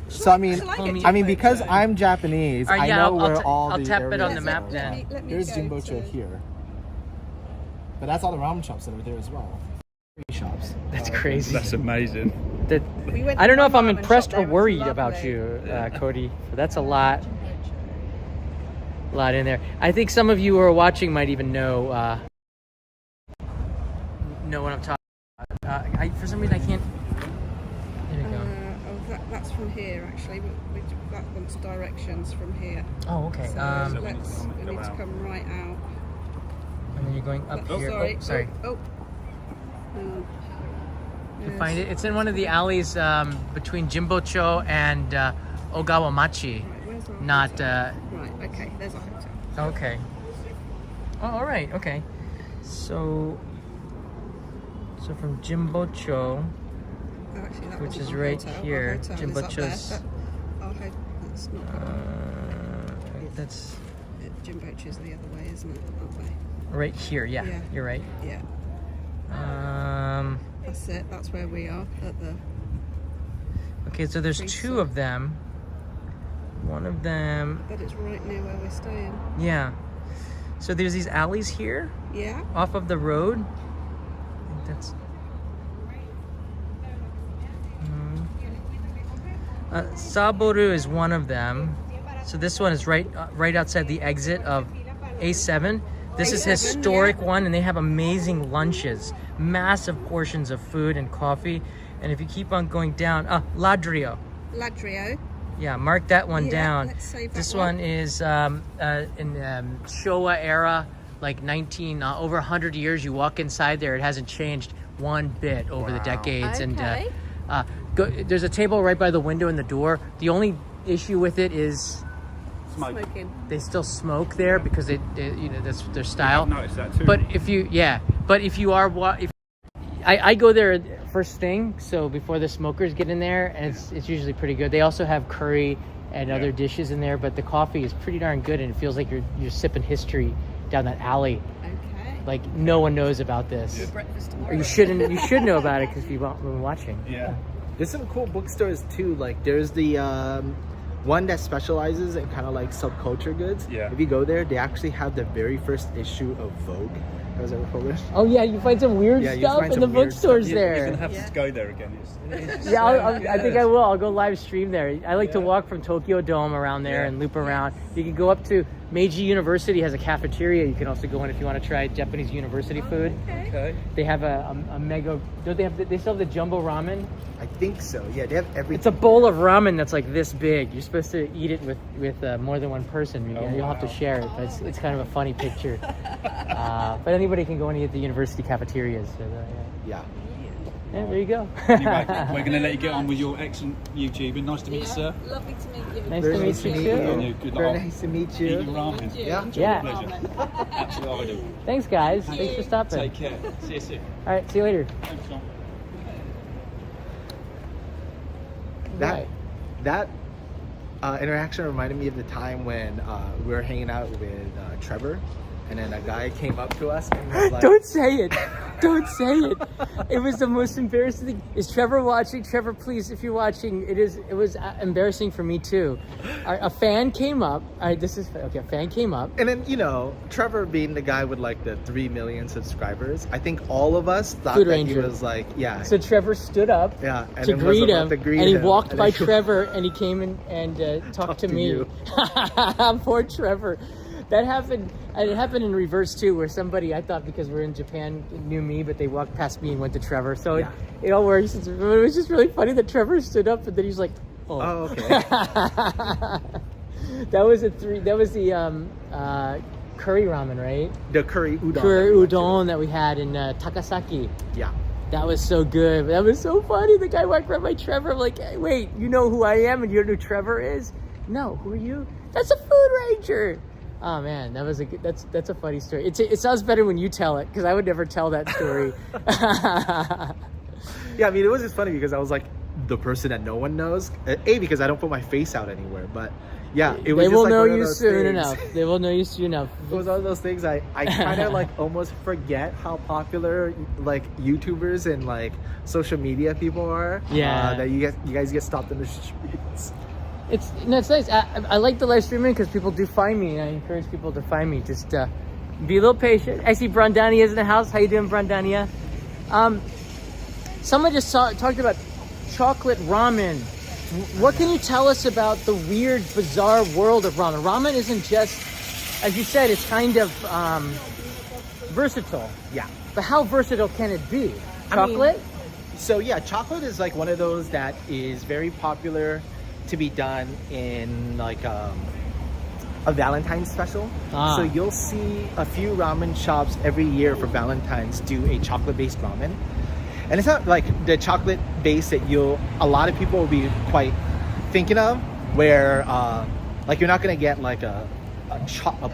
So I mean, Shall I get I mean, Jimbocho? because I'm Japanese, All right, I yeah, know I'll where all I'll the tap it areas on the map are. then. Let me Here's go Jimbocho to- here. But that's all the ramen shops that are there as well. Three shops. That's crazy. That's amazing. That, We went I don't to know if one I'm ramen impressed shop or there, it was worried lovely. about you, Cody. But that's a lot in there. I think some of you who are watching might even know what I'm talking about. For some reason, I can't. There we go. That's from here actually. That wants directions from here. Oh, okay. So we need to come right out. And then you're going up Oh, here. sorry. Oh, sorry. Oh. You find it? It's in one of the alleys between Jimbocho and Ogawamachi. Right, where's our Not. hotel? Right. Okay. There's our hotel. Okay. Oh, all right. Okay. So from Jimbocho, Oh, actually, that which wasn't is our right hotel. Our here, hotel is up Jimbocho's. there. That's not. That's Jimbocho's the other way, isn't it? That way. right here. Yeah, Yeah. you're right. Yeah. That's it. That's where we are at the. Okay, so there's two of them. One of them, But it's right near where we're staying. yeah. So there's these alleys here Yeah. off of the road. I think that's. Saboru is one of them. So this one is right outside the exit of A7. This is A7, historic yeah. one, and they have amazing lunches, massive portions of food and coffee. And if you keep on going down, Ladrio. Ladrio. Yeah, mark that one Yeah, down. let's save that This one. one is in Showa era, like over 100 years. You walk inside there, it hasn't changed one bit over the decades. Okay. And there's a table right by the window in the door. The only issue with it is Smoking. they still smoke there because that's their style. I've noticed that too. But if you are I go there first thing, so before the smokers get in there, and it's usually pretty good. They also have curry and other dishes in there, but the coffee is pretty darn good, and it feels like you're sipping history down that alley. Okay. Like no one knows about this, Breakfast or tomorrow. you should know about it because you've been watching. Yeah. There's some cool bookstores too. Like there's the one that specializes in kind of like subculture goods. Yeah. If you go there, they actually have the very first issue of Vogue that was ever published. Oh yeah, you find some weird Yeah, you stuff find in the some weird bookstores stuff. there. You're gonna have Yeah. to go there again. Yeah, I think I will. I'll go live stream there. I like to walk from Tokyo Dome around there and loop around. You can go up to Meiji University has a cafeteria. You can also go in if you want to try Japanese university food. Okay. They have a mega. Don't they have? They still have the jumbo ramen. I think so. Yeah, they have everything. It's a bowl of ramen that's like this big. You're supposed to eat it with more than one person. You'll have to share it, but it's kind of a funny picture. But anybody can go and eat at the university cafeterias. So, Yeah. yeah, there you go. Anyway, we're going to let you get on with your excellent YouTubing. Nice to meet you, sir. Lovely to meet you. Nice Very to nice meet to you meet too. you. Good Very luck. nice to meet Eating you. ramen. Yeah. Yeah. Pleasure. Absolutely. Thanks, guys. Thanks for stopping. Take care. See you soon. All right, see you later. Thanks, John. That Why? that interaction reminded me of the time when we were hanging out with Trevor, and then a guy came up to us and was like, Don't say it. Don't say it. It was the most embarrassing thing. Is Trevor watching? Trevor, please, if you're watching, it was embarrassing for me too. A fan came up. A fan came up. and then, you know, Trevor being the guy with like the 3 million subscribers, I think all of us thought Food that Ranger. he was like, yeah. So Trevor stood up Yeah, and to then was greet about him, to greet and he him, walked and by then- Trevor, and he came in and talked to to me. you. Poor Trevor. That happened. It happened in reverse too, where somebody I thought because we're in Japan knew me, but they walked past me and went to Trevor. So Yeah. it all works. It was just really funny that Trevor stood up, and then he's like, "Oh, Oh, okay. That was the curry ramen, right? The curry udon. Curry that we went to. udon that we had in Takasaki. Yeah. That was so good. That was so funny. The guy walked right by Trevor. I'm like, hey, wait, you know who I am and you know who Trevor is? No, who are you? That's a food ranger. Oh man, that was a good, that's a funny story. It sounds better when you tell it because I would never tell that story. Yeah, I mean, it was just funny because I was like the person that no one knows. Because I don't put my face out anywhere, but yeah, it was They just will like know one of you those soon things. enough. They will know you soon enough. It was one of those things I kind of like almost forget how popular like YouTubers and like social media people are. Yeah. That you guys get stopped in the streets. It's nice. I like the live streaming because people do find me, and I encourage people to find me. Just be a little patient. I see Brandania is in the house. How you doing, Brandania? Someone just talked about chocolate ramen. What can you tell us about the weird, bizarre world of ramen? Ramen isn't just, as you said, it's kind of versatile. Yeah. But how versatile can it be? I mean, Chocolate? So yeah, chocolate is like one of those that is very popular to be done in like a Valentine's special. Ah. So you'll see a few ramen shops every year for Valentine's do a chocolate-based ramen. And it's not like the chocolate base that a lot of people will be quite thinking of, where like you're not gonna get like a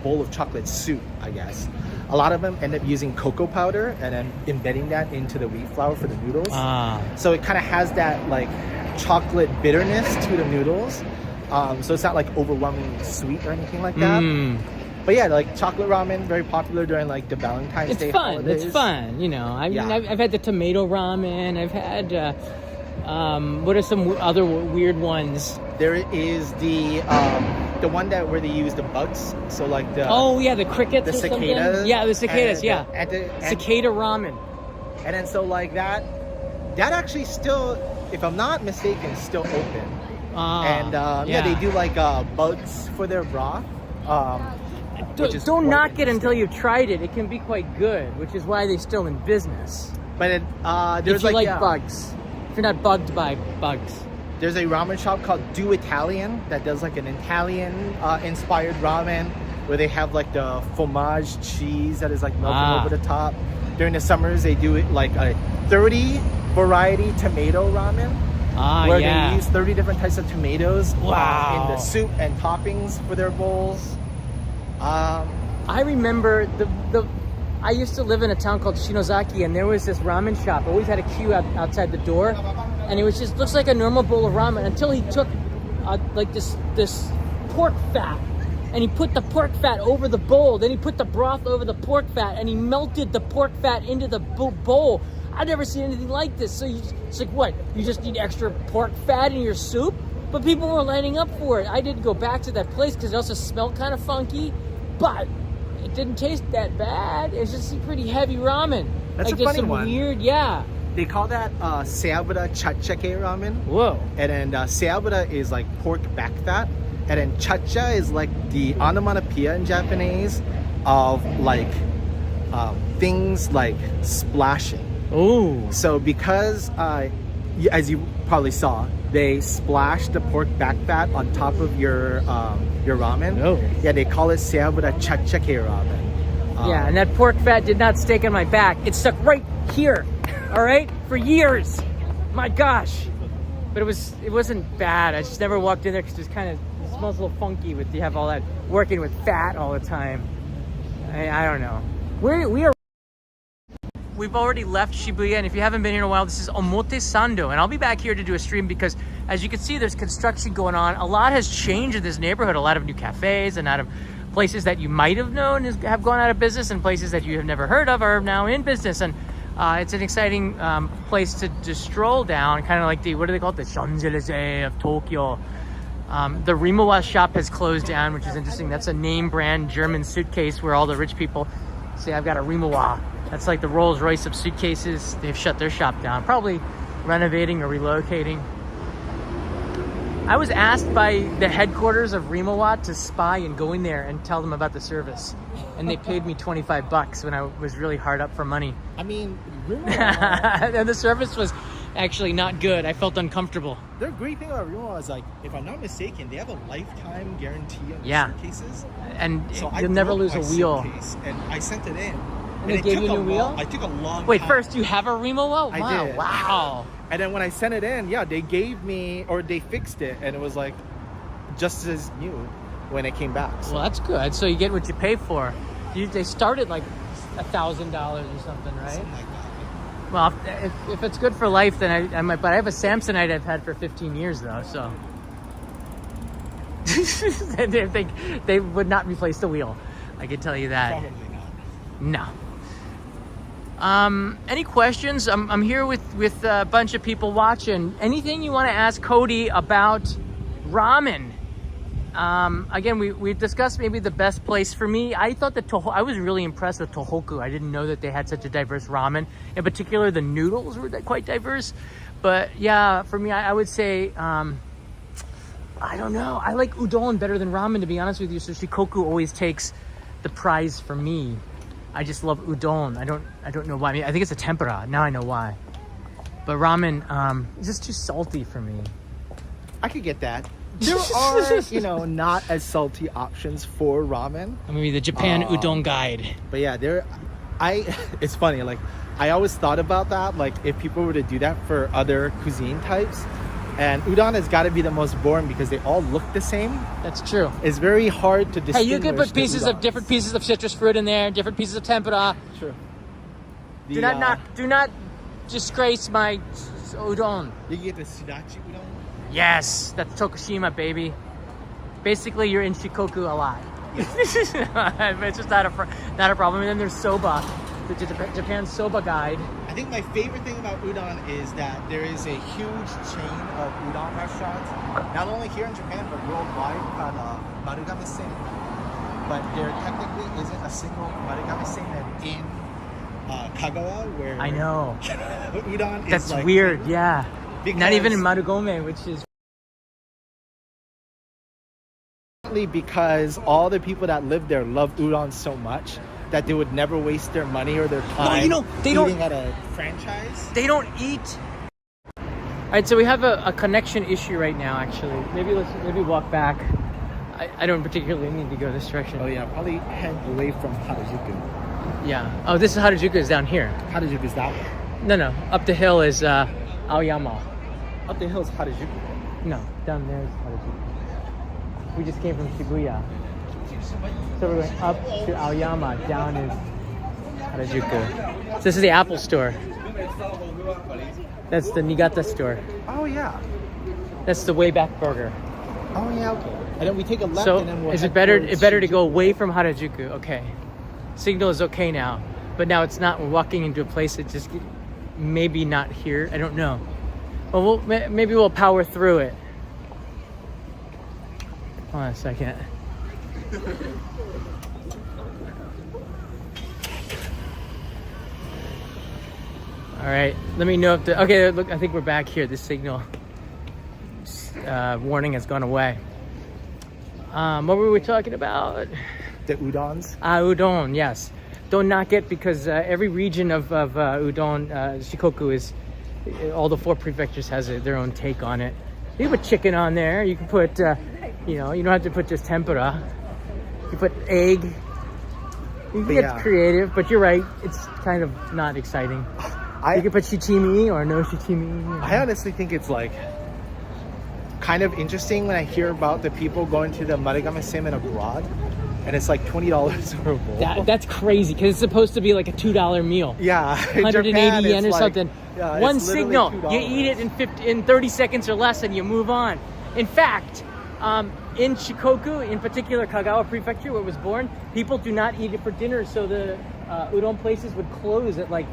bowl of chocolate soup, I guess. A lot of them end up using cocoa powder and then embedding that into the wheat flour for the noodles. So it kind of has that like chocolate bitterness to the noodles. So it's not like overwhelmingly sweet or anything like that. But yeah, like chocolate ramen, very popular during like the Valentine's It's Day fun. holidays. It's fun. You know, I mean, Yeah. I've had the tomato ramen. I've had, what are some other weird ones? There is the one where they use the bugs. So like the Oh yeah, the crickets the or something? cicadas. Yeah, the cicadas, yeah. And Cicada ramen. and then so like that actually still, if I'm not mistaken, is still open. And yeah, they do like bugs for their broth. Which is Don't quite knock it interesting. until you've tried it. It can be quite good, which is why they're still in business. But it, there's If you like yeah, bugs. If you're not bugged by bugs. there's a ramen shop called Do Italian that does like an Italian inspired ramen where they have like the fromage cheese that is like melting over the top. During the summers, they do it like a 30 variety tomato ramen. Where they use 30 different types of tomatoes in the soup and toppings for their bowls. I remember I used to live in a town called Shinozaki, and there was this ramen shop. Always had a queue outside the door, and it was just looks like a normal bowl of ramen until he took like this pork fat, and he put the pork fat over the bowl. Then he put the broth over the pork fat, and he melted the pork fat into the bowl. I've never seen anything like this. So it's like, what? You just need extra pork fat in your soup? But people were lining up for it. I didn't go back to that place because it also smelled kind of funky, but it didn't taste that bad. It's just a pretty heavy ramen. That's like a there's funny some one. weird, yeah. They call that seabura chachake ramen. Whoa. And then seabura is like pork back fat. And then chacha is like the onomatopoeia in Japanese of like things like splashing. Ooh. So because, as you probably saw, they splash the pork back fat on top of your ramen. Oh. Yeah, they call it seabura chachake ramen. Yeah, and that pork fat did not stick on my back. It stuck right here, all right, for years. My gosh. But it wasn't bad. I just never walked in there because it smells a little funky with you have all that working with fat all the time. I don't know. We are we've already left Shibuya, and if you haven't been here in a while, this is Omotesando, and I'll be back here to do a stream because, as you can see, there's construction going on. A lot has changed in this neighborhood. A lot of new cafes and out of places that you might have known have gone out of business, and places that you have never heard of are now in business. And it's an exciting place to stroll down, kind of like the, what do they call it, the Champs-Élysées of Tokyo. The Rimowa shop has closed down, which is interesting. That's a name brand German suitcase where all the rich people say, I've got a Rimowa. That's like the Rolls Royce of suitcases. They've shut their shop down, probably renovating or relocating. I was asked by the headquarters of Rimowa to spy and go in there and tell them about the service. And they paid me $25 when I was really hard up for money. I mean, Rimowa. And the service was actually not good. I felt uncomfortable. The great thing about Rimowa is, like, if I'm not mistaken, they have a lifetime guarantee on the Yeah. suitcases. And So you'll never broke lose my a wheel. suitcase, and I sent it in. And they it gave took you a new wheel? I took a long Wait, time. first you have a Rimowa? I Wow, did. wow. And then when I sent it in, yeah, they gave me, or they fixed it, and it was like just as new when it came back. So. Well, that's good. So you get what you pay for. They started like $1,000 or something, right? Something like that. Well, if it's good for life, then I might. But I have a Samsonite I've had for 15 years, though, so they would not replace the wheel. I can tell you that. Probably not. No. Any questions? I'm here with a bunch of people watching. Anything you want to ask Cody about ramen? Again, we discussed maybe the best place for me. I thought that I was really impressed with Tohoku. I didn't know that they had such a diverse ramen. In particular, the noodles were quite diverse. But yeah, for me, I would say, I don't know. I like udon better than ramen, to be honest with you. So Shikoku always takes the prize for me. I just love udon. I don't know why. I mean, I think it's a tempura. Now I know why. But ramen, is just too salty for me. I could get that. There are, not as salty options for ramen. Maybe the Japan udon guide. But yeah, it's funny, like, I always thought about that, like, if people were to do that for other cuisine types. And udon has got to be the most boring because they all look the same. That's true. It's very hard to distinguish. Hey, you can put the different pieces of citrus fruit in there, different pieces of tempura. True. Do not disgrace my udon. You can get the sriracha udon. Yes, that's Tokushima, baby. Basically, you're in Shikoku a lot. It's just not a problem. And then there's soba, the Japan soba guide. I think my favorite thing about udon is that there is a huge chain of udon restaurants, not only here in Japan but worldwide, called Marugame-sen. But there technically isn't a single Marugame-sen in Kagawa, where I know. udon is That's like, weird, yeah. Not even in because- Marugome, which is... Because all the people that live there love udon so much that they would never waste their money or their time eating at a franchise. They don't eat. All right, so we have a connection issue right now, actually. Maybe walk back. I don't particularly need to go this direction. Oh yeah, probably head away from Harajuku. Yeah. Oh, this is Harajuku is down here. Harajuku is that way. No. Up the hill is Aoyama. Up the hill is Harajuku. No, down there is Harajuku. We just came from Shibuya. So we're going up to Aoyama, down is Harajuku. So this is the Apple store. That's the Niigata store. Oh yeah. That's the Way Back Burger. Oh yeah, okay. And then we take a left So and then we'll is head it better towards to go Shinjuku. away from Harajuku? Okay. Signal is okay now. But now it's not. We're walking into a place that just maybe not here. I don't know. Well, maybe we'll power through it. Hold on a second. All right. Let me know if okay, look, I think we're back here. The signal warning has gone away. What were we talking about? The udons. Udon, yes. Don't knock it because every region of udon, Shikoku is, all the 4 prefectures has their own take on it. You can put chicken on there. You can put, you don't have to put just tempura. You put egg. You can get creative, but you're right. It's kind of not exciting. You can put shichimi or no shichimi. I honestly think it's like kind of interesting when I hear about the people going to the Marugame-sen abroad and it's like $20 for a bowl. That's crazy because it's supposed to be like a $2 meal. Yeah, in 180 Japan, yen or it's like- something. yeah, One it's literally signal, $2. you eat it in 30 seconds or less, and you move on. In fact, in Shikoku, in particular Kagawa Prefecture, where it was born, people do not eat it for dinner, so the udon places would close at like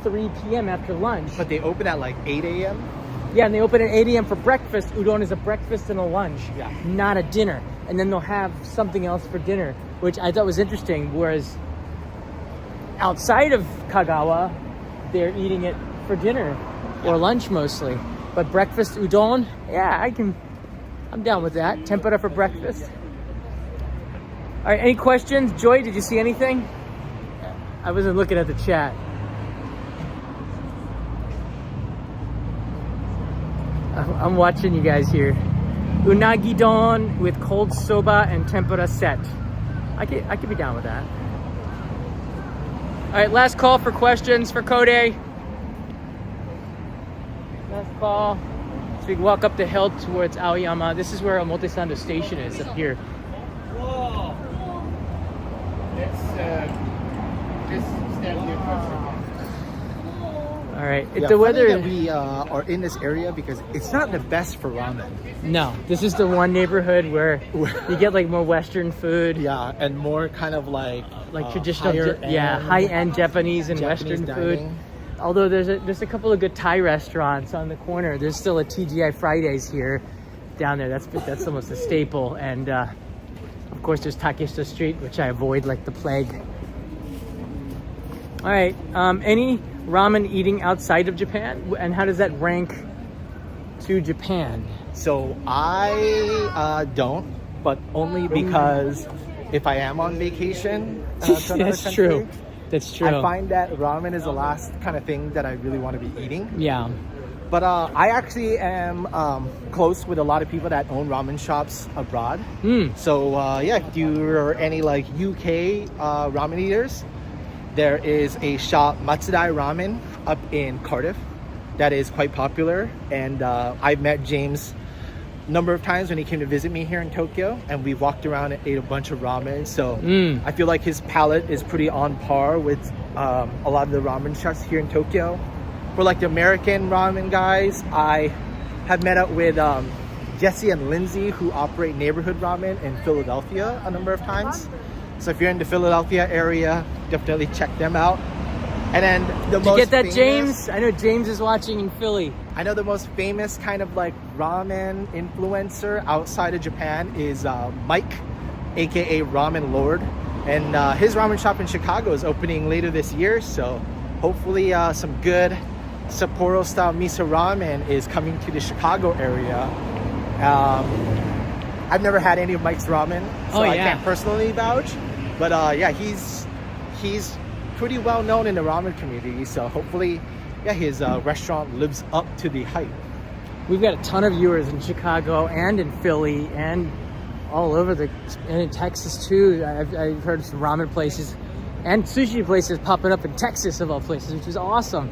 3 p.m. after lunch. But they open at like 8 a.m. Yeah, and they open at 8 a.m. for breakfast. Udon is a breakfast and a lunch, Yeah. not a dinner. And then they'll have something else for dinner, which I thought was interesting. Whereas outside of Kagawa, they're eating it for dinner or lunch mostly. But breakfast udon, yeah, I'm down with that. Tempura for breakfast. All right, any questions? Joy, did you see anything? I wasn't looking at the chat. I'm watching you guys here. Unagi don with cold soba and tempura set. I could be down with that. All right, last call for questions for Kode. Last call. So we can walk up the hill towards Aoyama. This is where Omotesando Station is, up here. Whoa! Just stand here. All right, Yeah, the funny weather. that we are in this area because it's not the best for ramen. No, this is the one neighborhood where you get like more Western food, Yeah, and more kind of like traditional, higher high-end Japanese and Japanese Western dining. food. Although there's a couple of good Thai restaurants on the corner. There's still a TGI Fridays here, down there. That's almost a staple. And of course, there's Takeshita Street, which I avoid like the plague. All right, any ramen eating outside of Japan, and how does that rank to Japan? So I don't, but only because if I am on vacation to another That's country, true. That's true. I find that ramen is the last kind of thing that I really want to be eating. Yeah. But I actually am close with a lot of people that own ramen shops abroad. So yeah, if you're any like UK ramen eaters, there is a shop, Matsudai Ramen, up in Cardiff that is quite popular. And I've met James a number of times when he came to visit me here in Tokyo, and we walked around and ate a bunch of ramen. So I feel like his palate is pretty on par with a lot of the ramen chefs here in Tokyo. For like the American ramen guys, I have met up with Jesse and Lindsay, who operate Neighborhood Ramen in Philadelphia a number of times. So if you're in the Philadelphia area, definitely check them out. And then the Did you most get that, famous, James? I know James is watching in Philly. I know the most famous kind of like ramen influencer outside of Japan is Mike, aka Ramen Lord, and his ramen shop in Chicago is opening later this year. So hopefully some good Sapporo style miso ramen is coming to the Chicago area. I've never had any of Mike's ramen, so I can't personally vouch. But yeah, he's pretty well known in the ramen community. So hopefully, yeah, his restaurant lives up to the hype. We've got a ton of viewers in Chicago and in Philly and all over and in Texas too. I've heard some ramen places and sushi places popping up in Texas of all places, which is awesome.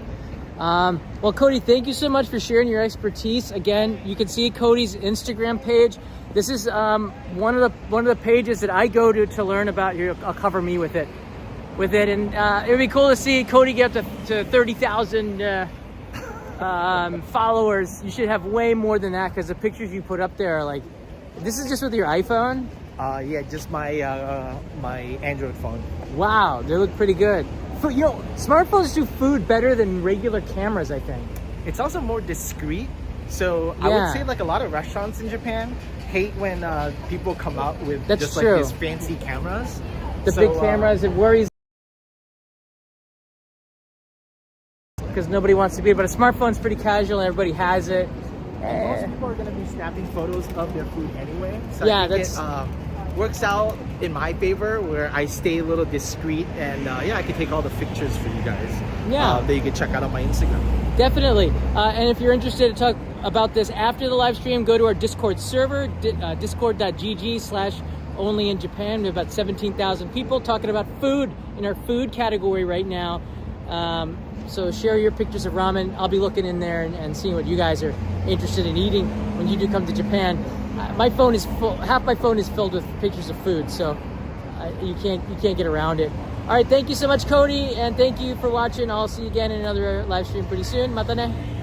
Well, Cody, thank you so much for sharing your expertise. Again, you can see Cody's Instagram page. This is one of the pages that I go to learn about. Here, I'll cover me with it, and it would be cool to see Cody get up to 30,000 followers. You should have way more than that because the pictures you put up there are like. This is just with your iPhone? Yeah, just my my Android phone. Wow, they look pretty good. You know, smartphones do food better than regular cameras, I think. It's also more discreet. So I would say like a lot of restaurants in Japan hate when people come out with just true. like these fancy cameras. The big cameras, it worries because nobody wants to be, but a smartphone's pretty casual and everybody has it. Most people are going to be snapping photos of their food anyway. So Yeah, I think it works out in my favor where I stay a little discreet and yeah, I can take all the pictures for you guys. Yeah. That you can check out on my Instagram. Definitely. And if you're interested to talk about this after the live stream, go to our Discord server, discord.gg/only in Japan. We have about 17,000 people talking about food in our food category right now. So share your pictures of ramen. I'll be looking in there and seeing what you guys are interested in eating when you do come to Japan. My phone is full. Half my phone is filled with pictures of food. So you can't get around it. All right, thank you so much, Cody, and thank you for watching. I'll see you again in another live stream pretty soon. Mata ne.